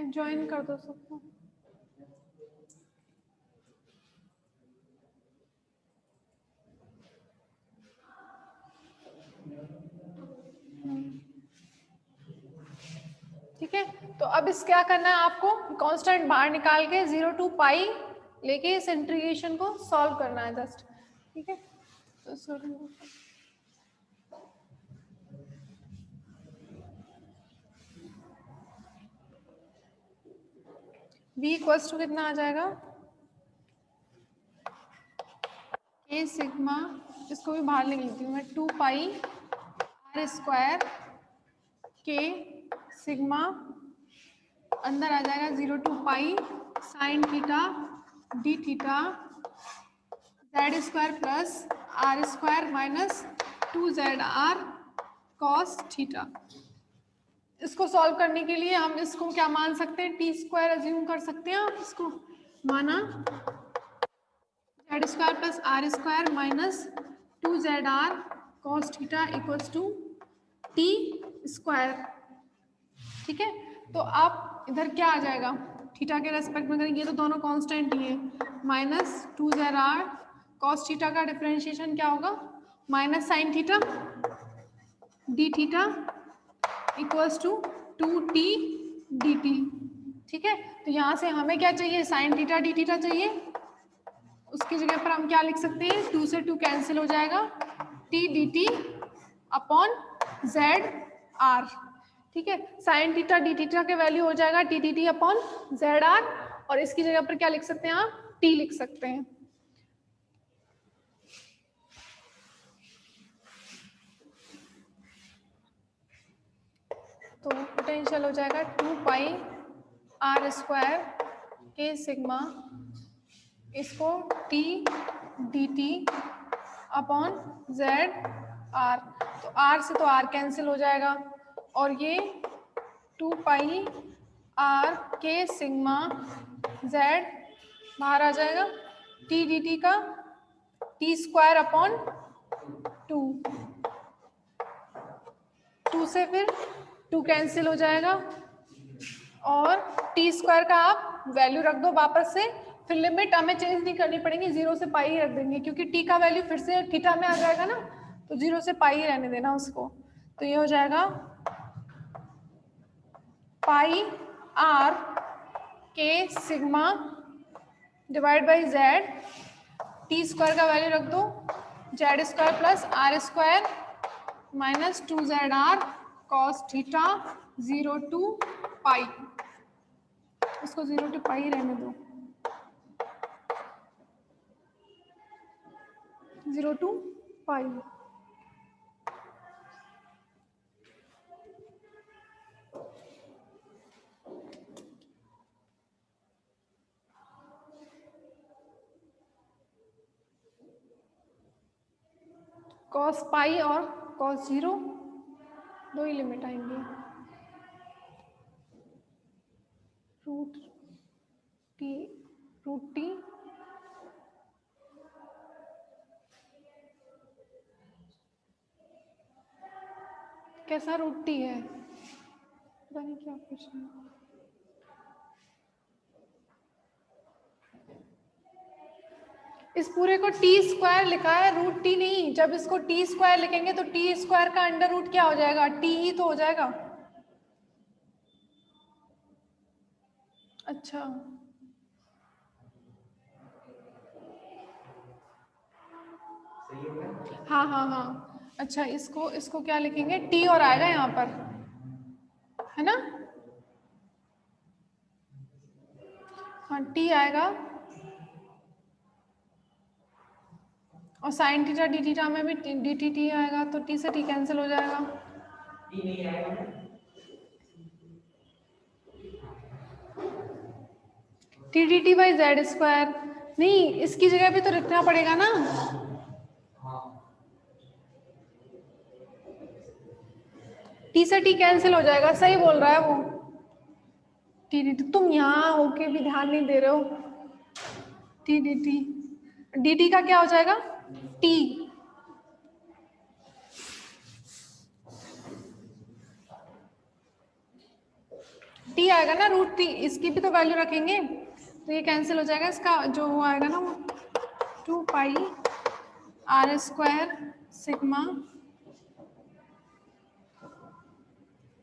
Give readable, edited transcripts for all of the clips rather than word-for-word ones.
Join कर दो सबको। ठीक है, तो अब इस क्या करना है आपको, कांस्टेंट बाहर निकाल के 0 to पाई लेके इस इंटीग्रेशन को सॉल्व करना है जस्ट। ठीक है, तो v इक्वल्स टू कितना आ जाएगा, k सिग्मा, इसको भी बाहर लिख लेती हूँ मैं, 2 pi r square k sigma, अंदर आ जाएगा 0 to pi sine theta d theta z square plus are square minus 2zr cos theta. इसको सॉल्व करने के लिए हम इसको क्या मान सकते हैं, टी स्क्वायर अज्यूम कर सकते हैं। आप इसको माना z square plus are square minus 2zr cos theta equals to t square. ठीक है, तो आप इधर क्या आ जाएगा, थीटा के रेस्पेक्ट में करेंगे, ये तो दोनों कांस्टेंट ही है, माइनस 2zr कॉस थीटा का डिफरेंशिएशन क्या होगा, minus sine theta d theta equals to 2t dt। ठीक है, तो यहाँ से हमें क्या चाहिए, साइन थीटा डी थीटा चाहिए, उसकी जगह पर हम क्या लिख सकते हैं, 2 से 2 कैंसिल हो जाएगा, t dt upon z r. ठीक है, साइन थीटा डी थीटा के वैल्यू हो जाएगा t d t upon z r, और इसकी जगह पर क्या लिख सकते हैं आप, टी लिख सकते हैं। तो पोटेंशियल हो जाएगा 2 पाई आर स्क्वायर के सिग्मा, इसको t d t upon z r, तो आर से तो आर कैंसिल हो जाएगा, और ये 2 पाई आर के सिग्मा जेड बाहर आ जाएगा, टी डी टी का टी स्क्वायर अपॉन 2 से फिर 2 कैंसिल हो जाएगा, और टी स्क्वायर का आप वैल्यू रख दो वापस से, फिर लिमिट हमें चेंज नहीं करनी पड़ेगी, 0 से पाई ही रख देंगे, क्योंकि टी का वैल्यू फिर से थीटा में आ जाएगा ना, तो 0 से पाई ही रहने देना उसको। तो ये हो जाएगा पाई आर के sigma divide by z, t square का वैल्यू रख दो, z square plus are square minus 2zr cos theta 0 to pi, इसको 0 to पाई रहने दो, 0 to पाई। कॉस पाई और कॉस 0 दो ही लिमिट आएंगे, रूट टी कैसा रूट टी है, पता नहीं क्या कुछ है। इस पूरे को टी स्क्वायर लिखा है, रूट टी नहीं, जब इसको टी स्क्वायर लिखेंगे तो टी स्क्वायर का अंडर रूट क्या हो जाएगा, टी ही तो हो जाएगा। अच्छा, हाँ हाँ हाँ, अच्छा, इसको क्या लिखेंगे, टी और आएगा यहाँ पर, है ना, हाँ टी आएगा, और साइन थीटा डी थीटा में भी डी टी टी आएगा, तो टी से टी कैंसिल हो जाएगा, t d T by Z square, नहीं इसकी जगह भी तो लिखना पड़ेगा ना, टी से टी कैंसिल हो जाएगा, सही बोल रहा है वो, टी डी टी, तुम यहाँ होके भी ध्यान नहीं दे रहे हो, T d T, d t का क्या हो जाएगा, टी, टी आएगा ना रूट टी, इसकी भी तो वैल्यू रखेंगे, तो ये कैंसिल हो जाएगा, इसका जो वो आएगा ना वो 2 pi r square sigma,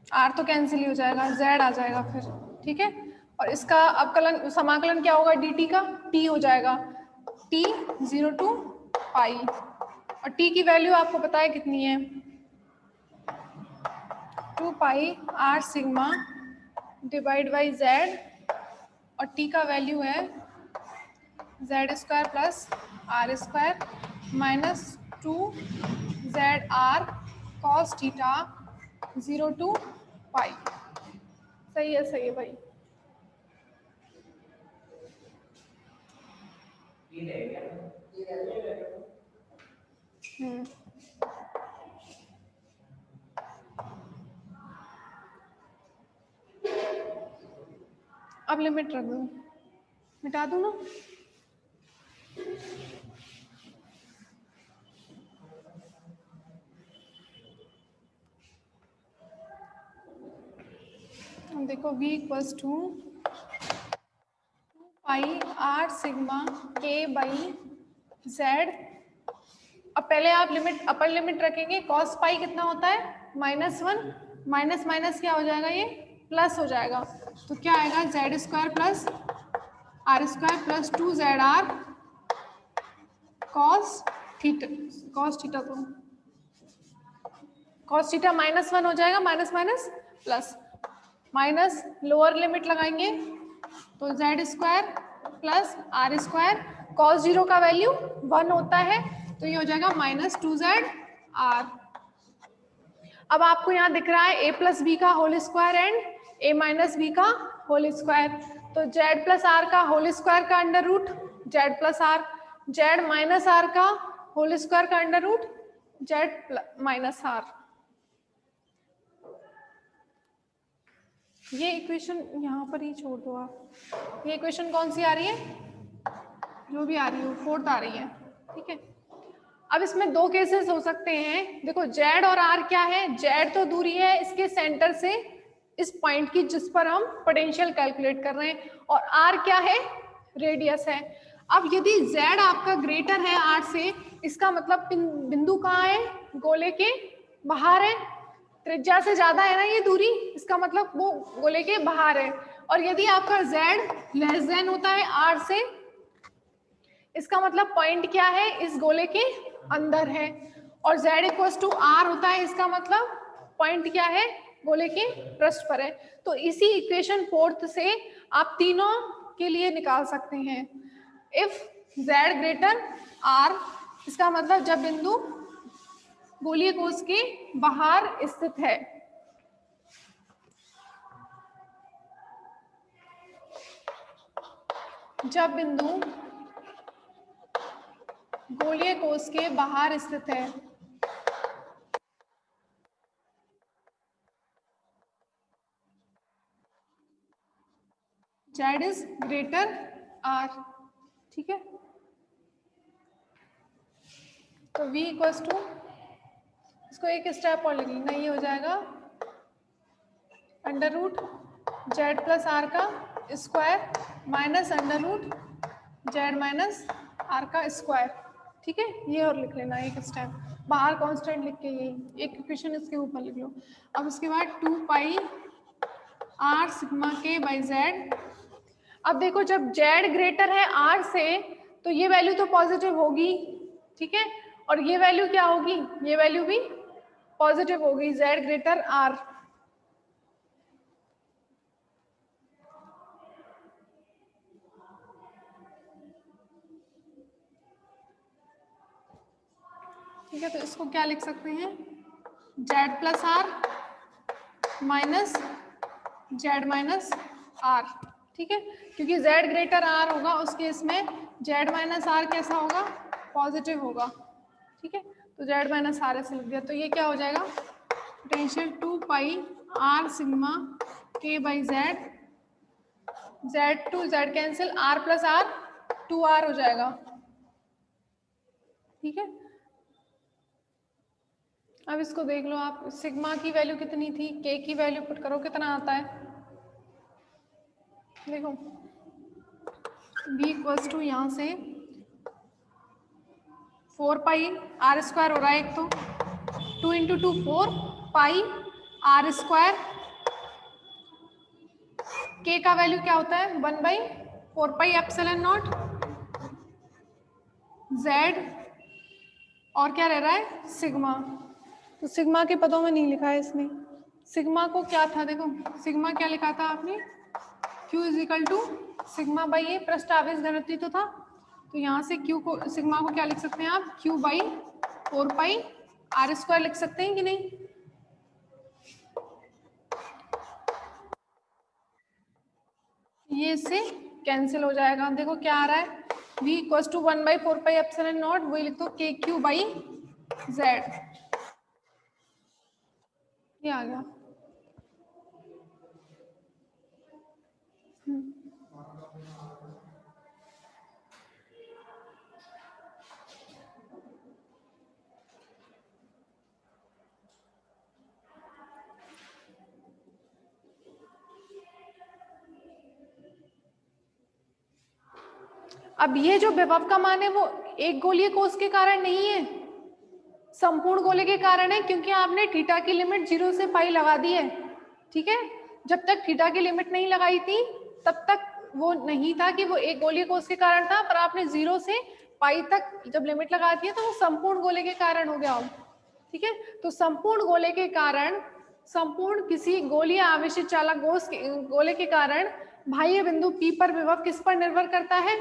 are तो कैंसिल ही हो जाएगा, जेड आ जाएगा फिर, ठीक है। और इसका अवकलन समाकलन क्या होगा dt का, t हो जाएगा, t 0 to पाई, और t की वैल्यू आपको पता है कितनी है, 2 pi are sigma divide by Z, और t का वैल्यू है Z square plus are square minus 2 Z are cos theta 0 to pi. सही है भाई। अब लिमिट रख दो, मिटा दूं ना, देखो v equals to pi are sigma के बाई जेड। अब पहले आप लिमिट अपर लिमिट रखेंगे, कॉस पाई कितना होता है -1, माइनस माइनस क्या हो जाएगा, ये प्लस हो जाएगा, तो क्या आएगा z square plus are square plus 2 Z are cos theta तो कॉस थीटा -1 हो जाएगा, minus minus plus, minus lower limit लगाएंगे तो z square plus are square, cos 0 का वैल्यू 1 होता है, तो ये हो जाएगा -2 जेड आर। अब आपको यहाँ दिख रहा है a प्लस बी का whole square and a minus b का होल स्क्वायर, तो z प्लस आर का होल स्क्वायर का under root z plus r, z minus are का होल स्क्वायर का under root z minus r. ये equation यहाँ पर ही छोड़ दो आप, ये इक्वेशन कौन सी आ रही है, जो भी आ रही हो, 4th आ रही है, ठीक है। अब इसमें दो केसेस हो सकते हैं, देखो z और r क्या है, z तो दूरी है इसके सेंटर से इस पॉइंट की जिस पर हम पोटेंशियल कैलकुलेट कर रहे हैं, और r क्या है, रेडियस है। अब यदि z आपका ग्रेटर है r से, इसका मतलब बिंदु कहाँ है, गोले के बाहर है, त्रिज्या से ज्यादा है ना ये दूरी, इसका मतलब वो गोले के बाहर है। और यदि आपका z लेस देन होता है r से, इसका मतलब पॉइंट क्या है, इस गोले के अंदर है, और z इक्वल्स टू r होता है, इसका मतलब पॉइंट क्या है, गोले के पृष्ठ पर है। तो इसी इक्वेशन 4th से आप तीनों के लिए निकाल सकते हैं। इफ z ग्रेटर r, इसका मतलब जब बिंदु गोलीय कोश के बाहर स्थित है, जब बिंदु गोलीय कोश के बाहर स्थित है, z इज ग्रेटर r, ठीक है। तो v इक्वल्स टू, इसको एक स्टेप और लिख लेना, ये हो जाएगा under root Z plus are का square minus under root Z minus are का स्क्वायर, ठीक है। ये और लिख लेना एक स्टेप, बाहर कांस्टेंट लिख के यही एक इक्वेशन इसके ऊपर लिख लो। अब उसके बाद 2 पाई आर सिग्मा के बाई जेड। अब देखो जब जेड ग्रेटर है आर से, तो ये वैल्यू तो पॉजिटिव होगी, ठीक है, और ये वैल्यू क्या होगी, ये वैल्यू भी पॉजिटिव होगी, जेड ग्रेटर आर। ठीक है, तो इसको क्या लिख सकते हैं, z plus r minus z minus r, ठीक है, क्योंकि जेड ग्रेटर आर होगा उस केस में जेड माइनस आर कैसा होगा, पॉजिटिव होगा, ठीक है। तो जेड माइनस आर ऐसे लिख दिया, तो ये क्या हो जाएगा, पोटेंशियल 2 पाई आर सिग्मा के by z, z to z cancel, r plus r 2r हो जाएगा, ठीक है। अब इसको देख लो आप, सिग्मा की वैल्यू कितनी थी, के की वैल्यू पुट करो कितना आता है, देखो v इक्वल्स टू यहाँ से 4 पाई आर स्क्वायर हो रहा है, एक तो 2 इंटू 2 4 पाई आर स्क्वायर, के का वैल्यू क्या होता है 1/4 पाई एप्सिलॉन नॉट जेड, और क्या रह रहा है सिग्मा। तो सिग्मा के पदों में नहीं लिखा है इसमें, सिग्मा को क्या था, देखो सिग्मा क्या लिखा था आपने, Q is equal to sigma by A, पृष्ठ आवेश घनत्व तो था, तो यहाँ से Q को सिग्मा को क्या लिख सकते हैं आप, Q by 4 pi r square लिख सकते हैं कि नहीं। ये इससे कैंसिल हो जाएगा, देखो क्या आ रहा है v equals to 1/4 pi epsilon naught, वही लिख दो के क्यू बाई जेड, ये आ गया। अब ये जो विभव का मान है वो एक गोलीय कोष के कारण नहीं है, संपूर्ण गोले के कारण है, क्योंकि आपने थीटा की लिमिट 0 से पाई लगा दी है, ठीक है। जब तक थीटा की लिमिट नहीं लगाई थी तब तक वो नहीं था कि वो एक गोलीय कोष के कारण था, पर आपने 0 से पाई तक जब लिमिट लगा दी है तो वो संपूर्ण गोले के कारण हो गया, ठीक है। तो संपूर्ण गोले के कारण, संपूर्ण किसी गोलीय आवेशित चालक गोले के कारण बाह्य बिंदु P पर विभव किस पर निर्भर करता है,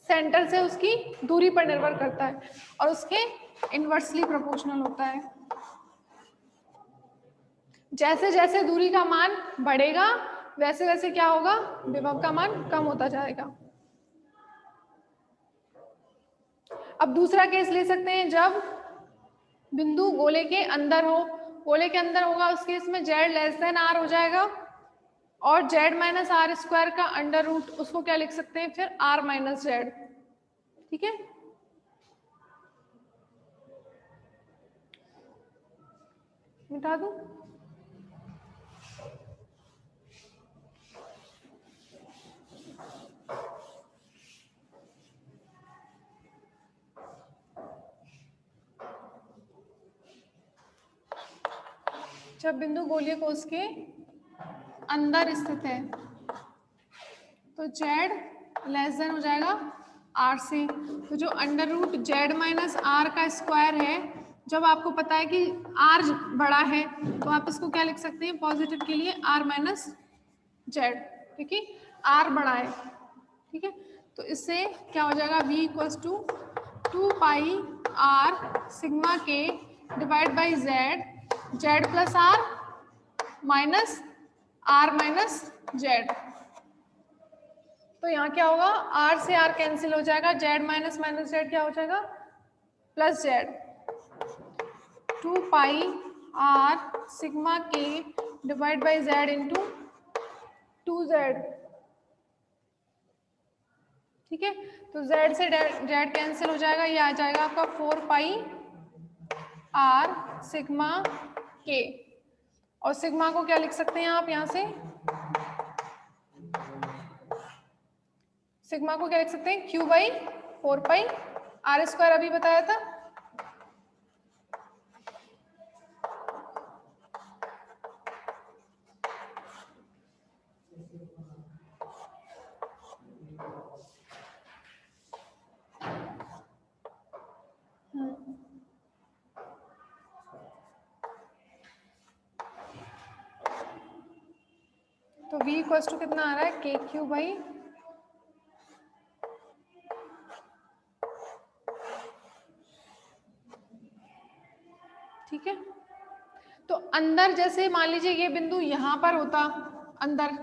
सेंटर से उसकी दूरी पर निर्भर करता है, और उसके इनवर्सली प्रोपोर्शनल होता है। जैसे जैसे दूरी का मान बढ़ेगा वैसे वैसे क्या होगा, विभव का मान कम होता जाएगा। अब दूसरा केस ले सकते हैं, जब बिंदु गोले के अंदर हो, गोले के अंदर होगा उस केस में z लेस देन r हो जाएगा, और z माइनस आर स्क्वायर का अंडर रूट, उसको क्या लिख सकते हैं फिर r माइनस जेड, ठीक है। मिटा दूं, जब बिंदु गोलीय कोष के अंदर स्थित है तो z लेस देन हो जाएगा r से, तो जो under root z minus are का स्क्वायर है, जब आपको पता है कि r बड़ा है तो आप इसको क्या लिख सकते हैं, पॉजिटिव के लिए r माइनस जेड, क्योंकि r बड़ा है, ठीक है। तो इससे क्या हो जाएगा, v equals to 2 pi r sigma के divide by z plus r minus r minus Z. तो यहाँ क्या होगा, r से r कैंसिल हो जाएगा, z माइनस माइनस जेड क्या हो जाएगा, plus Z, 2 pi r sigma के divide by z into 2z, ठीक है। तो z से z कैंसिल हो जाएगा, ये आ जाएगा आपका 4 पाई r सिग्मा के, और सिग्मा को क्या लिख सकते हैं आप यहाँ से, सिग्मा को क्या लिख सकते हैं, q by 4 pi r square, अभी बताया था। तो v इक्वल्स टू कितना आ रहा है, के क्यू बाई, ठीक है। तो अंदर जैसे मान लीजिए ये बिंदु यहाँ पर होता, अंदर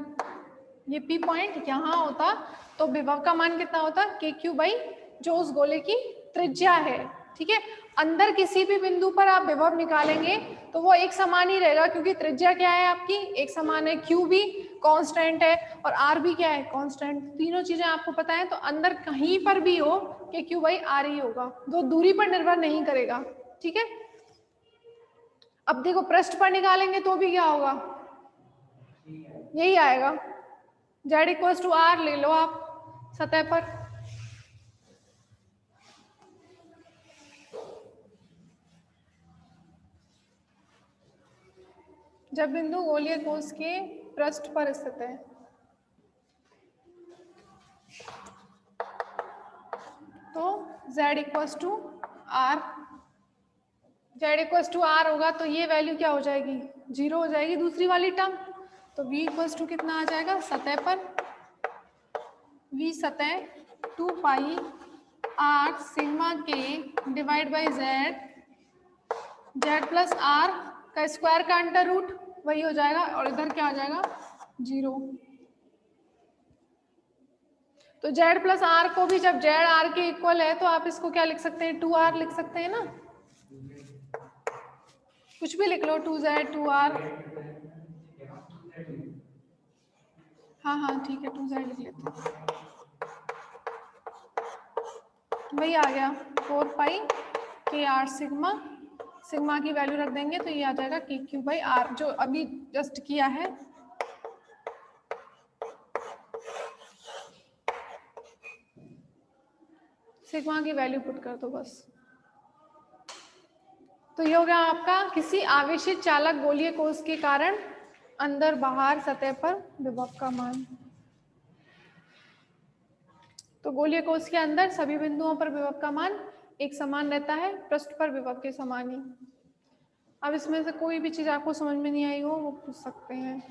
ये P पॉइंट यहाँ होता, तो विभव का मान कितना होता, के क्यू बाई जो उस गोले की त्रिज्या है, ठीक है। अंदर किसी भी बिंदु पर आप विभव निकालेंगे तो वो एक समान ही रहेगा, क्योंकि त्रिज्या क्या है आपकी, एक समान है, Q भी कांस्टेंट है और R भी क्या है, कांस्टेंट, तीनों चीजें आपको पता है। तो अंदर कहीं पर भी हो के क्यू बाई आर ही होगा, जो दूरी पर निर्भर नहीं करेगा, ठीक है। अब देखो पृष्ठ पर निकालेंगे तो भी क्या होगा, यही आएगा, जेड इक्वल्स टू आर ले लो आप सतह पर। जब बिंदु गोलीय कोश के पृष्ठ पर स्थित है। तो z equals to r, z equals to r होगा तो ये वैल्यू क्या हो जाएगी, 0 हो जाएगी दूसरी वाली टर्म। तो v इक्वल्स टू कितना आ जाएगा, सतह पर v सतह 2 पाई r सिग्मा के divide by z plus are का स्क्वायर का अंडर रूट वही हो जाएगा, और इधर क्या आ जाएगा 0। तो z प्लस आर को भी जब z r के इक्वल है तो आप इसको क्या लिख सकते हैं, 2r लिख सकते हैं ना, कुछ भी लिख लो, 2z 2r। हाँ ठीक है 2z लिख लेते हैं, वही आ गया 4 पाई के आर सिग्मा, सिग्मा की वैल्यू रख देंगे तो ये आ जाएगा के क्यू बाई आर, जो अभी जस्ट किया है। सिग्मा की वैल्यू पुट कर दो बस। तो ये हो गया आपका किसी आवेशित चालक गोलीय कोश के कारण अंदर बाहर सतह पर विभव का मान। तो गोलीय कोश के अंदर सभी बिंदुओं पर विभव का मान एक समान रहता है, पृष्ठ पर विभव के समान ही। अब इसमें से कोई भी चीज आपको समझ में नहीं आई हो वो पूछ सकते हैं।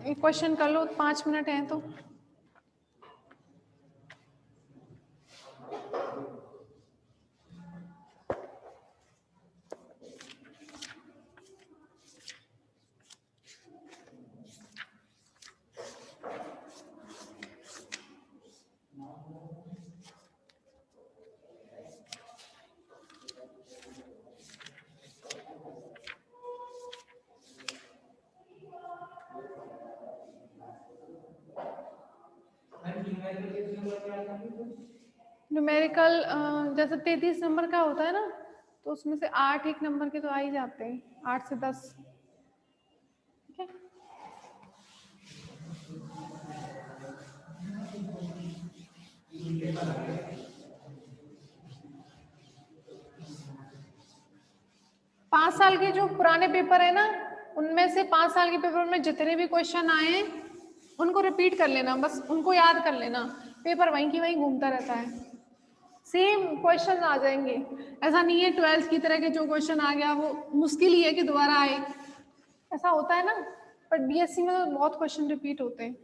एक क्वेश्चन कर लो, 5 मिनट हैं तो। न्यूमेरिकल जैसे 33 नंबर का होता है ना, तो उसमें से 8 एक नंबर के तो आ ही जाते हैं, 8 से 10। ठीक है, पाँच साल के जो पुराने पेपर है ना, उनमें से 5 साल के पेपर में जितने भी क्वेश्चन आए हैं उनको रिपीट कर लेना, बस उनको याद कर लेना, पेपर वहीं की वहीं घूमता रहता है, सेम क्वेश्चन आ जाएंगे। ऐसा नहीं है 12th की तरह के जो क्वेश्चन आ गया वो मुश्किल ही है कि दोबारा आए, ऐसा होता है ना, पर बीएससी में तो बहुत क्वेश्चन रिपीट होते हैं।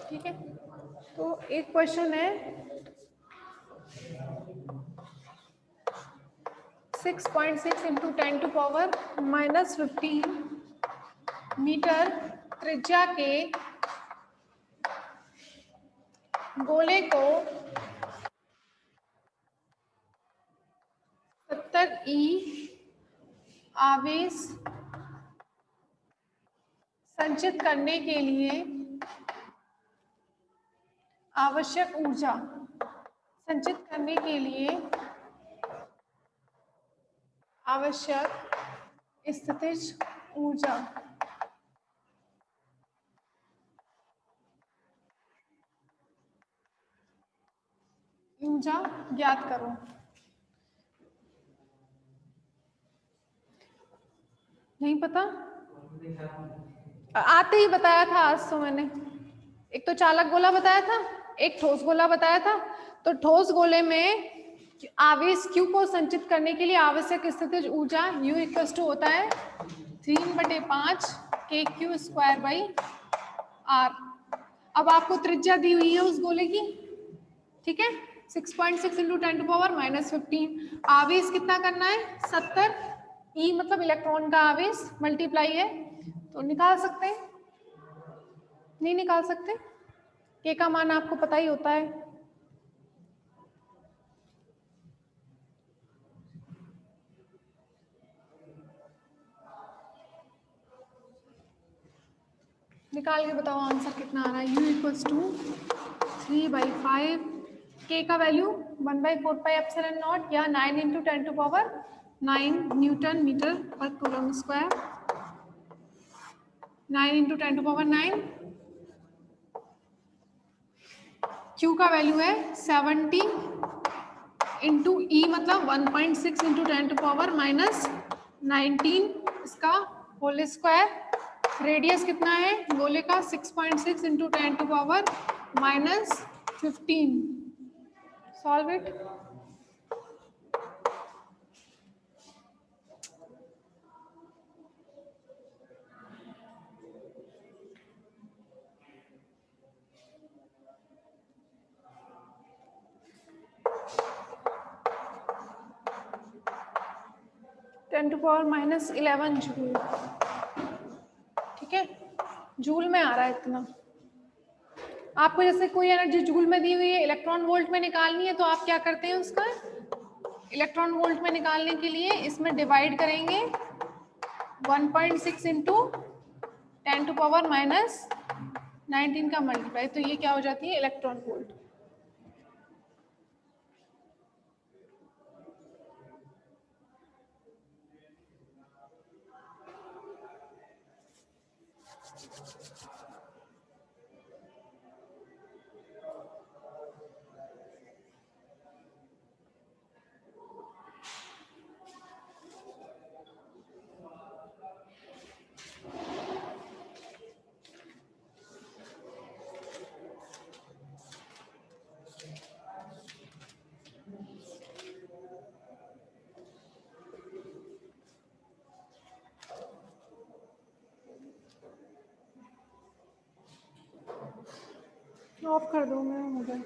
ठीक है, तो एक क्वेश्चन है 6.6 इंटू 10⁻⁻15 मीटर त्रिज्या के गोले को 70 ई आवेश संचित करने के लिए आवश्यक ऊर्जा, संचित करने के लिए आवश्यक स्थितिज ऊर्जा ज्ञात करो। नहीं पता, आते ही बताया था आज तो मैंने, एक तो चालक गोला बताया था, एक ठोस गोला बताया था। तो ठोस गोले में आवेश Q को संचित करने के लिए आवश्यक स्थितिज ऊर्जा U इक्वल टू होता है 3/5 KQ²/R। अब आपको त्रिज्या दी हुई है उस गोले की, ठीक है, 6.6 इंटू 10⁻⁻15। आवेश कितना करना है, 70 ई मतलब इलेक्ट्रॉन का आवेश मल्टीप्लाई है, तो निकाल सकते हैं, नहीं निकाल सकते, के का मान आपको पता ही होता है। निकाल के बताओ आंसर कितना आ रहा है। U इक्वल्स टू 3/5, के का वैल्यू 1/4πε0 या 9 × 10⁻9 न्यूटन मीटर पर कूलम स्क्वायर, 9 × 10⁻9। Q का वैल्यू है 70 इंटू ई मतलब 1.6 × 10⁻19 इसका होल स्क्वायर। रेडियस कितना है गोले का 6.6 × 10⁻15। Solve it. (10⁻11 जूल। ठीक है, जूल में आ रहा है इतना। आपको जैसे कोई एनर्जी जूल में दी हुई है, इलेक्ट्रॉन वोल्ट में निकालनी है, तो आप क्या करते हैं उसका इलेक्ट्रॉन वोल्ट में निकालने के लिए इसमें डिवाइड करेंगे 1.6 इंटू 10⁻19 का मल्टीप्लाई, तो ये क्या हो जाती है इलेक्ट्रॉन वोल्ट। ऑफ कर दो मैं मोबाइल।